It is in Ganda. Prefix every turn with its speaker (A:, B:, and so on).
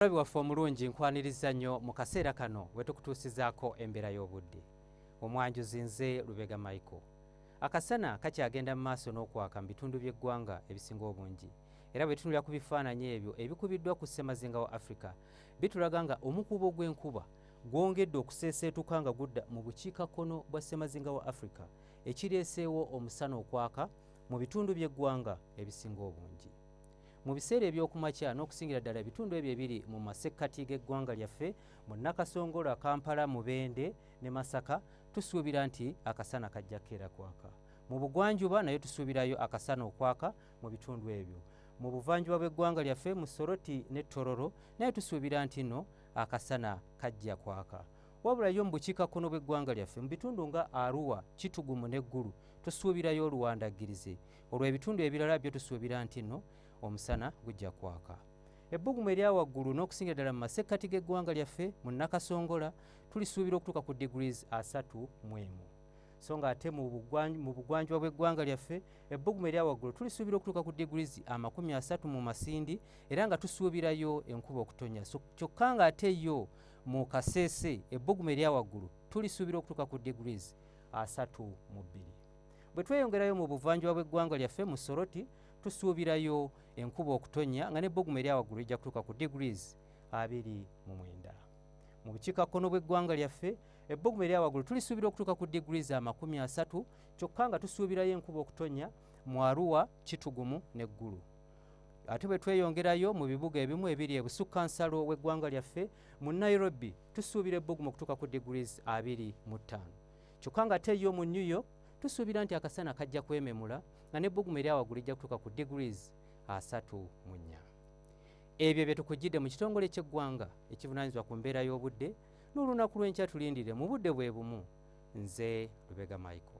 A: Rabi waffe omulungi nkwaniriza nnyo mu kaseera kano we tukutuusizaako embeera y'obudde. Omwanjuzi nze Lubega Michael. Akasana kakyagenda mu maaso n'okwaka mu bitundu by'eggwanga ebisinga obungi. Era bwe tutunulira ku bifaananyi ebyo ebikubiddwa ku ssemazinga wa Africa, bitulaga nga omukuubo gw'enkuba gwongedde okuseeseetuka nga gudda mu bukiikakkono bwa ssemazinga wa Africa, ekireeseewo omusana okwaka mu bitundu by'eggwanga ebisinga obungi. Mu biseera eby'okumakya n'okusingira ddala ebitundu ebyo ebiri mu masekkati g'eggwanga lyaffe mu Nakasongola, Kampala, Mubende ne Masaka, tusuubira nti akasana kajja keera kwaka. Mu bugwanjuba nayo tusuubirayo akasana okwaka mu bitundu ebyo. Mu buvanjuba bw'eggwanga lyaffe mu Soroti ne Tororo naye tusuubira nti nno akasana kajja kwaka. Wabula yo mu bukiikakkono bw'eggwanga lyaffe mu bitundu nga Arua, Kitugumu n'Eggulu tusuubirayo oluwandagirize. Olwo ebitundu ebirala byo tusuubira nti nno omusana gujja kwaka. Ebbugumu erya waggulu n'okusingira ddala mu masekkati g'eggwanga lyaffe mu Nakasongola tulisuubira okutuuka ku degrees 31. So nga ate mu bugwanjuba bw'eggwanga lyaffe ebbugumu erya waggulu tulisuubira okutuuka ku degrees 30 mu Masindi, era nga tusuubirayo enkuba okutonya. So kyokka nga ate yo mu Kasese ebbugumu erya waggulu tulisuubira okutuuka ku degrees 32. Bwe tweyongerayo mu buvanjuba bw'eggwanga lyaffe mu Soroti tusuubirayo enkuba okutonya nga n'ebbugumu erya waggulu ejja kutuuka ku degrees 29. Mu bukiikakkono bw'eggwanga lyaffe ebbugumu erya waggulu tulisuubira okutuuka ku degrees 30, kyokka nga tusuubirayo enkuba okutonya mu Arua, Kitugumu n'Eggulu. Ate bwe tweyongerayo mu bibuga ebimu ebiri ebusukkansalo w'eggwanga lyaffe mu Nairobi tusuubira ebbugumu okutuuka ku degrees 25. Kyokka nga ate yo mu New York tusuubira nti akasana kajja kwememula nga n'ebbugumu erya waggulu ejja kutuuka ku degrees 34. Ebyo bye tukujjidde mu kitongole ky'eggwanga ekivunaanyizibwa ku mbeera y'obudde n'olunaku lw'enkya tulindire mu budde bwe bumu. Nze Lubega Michael.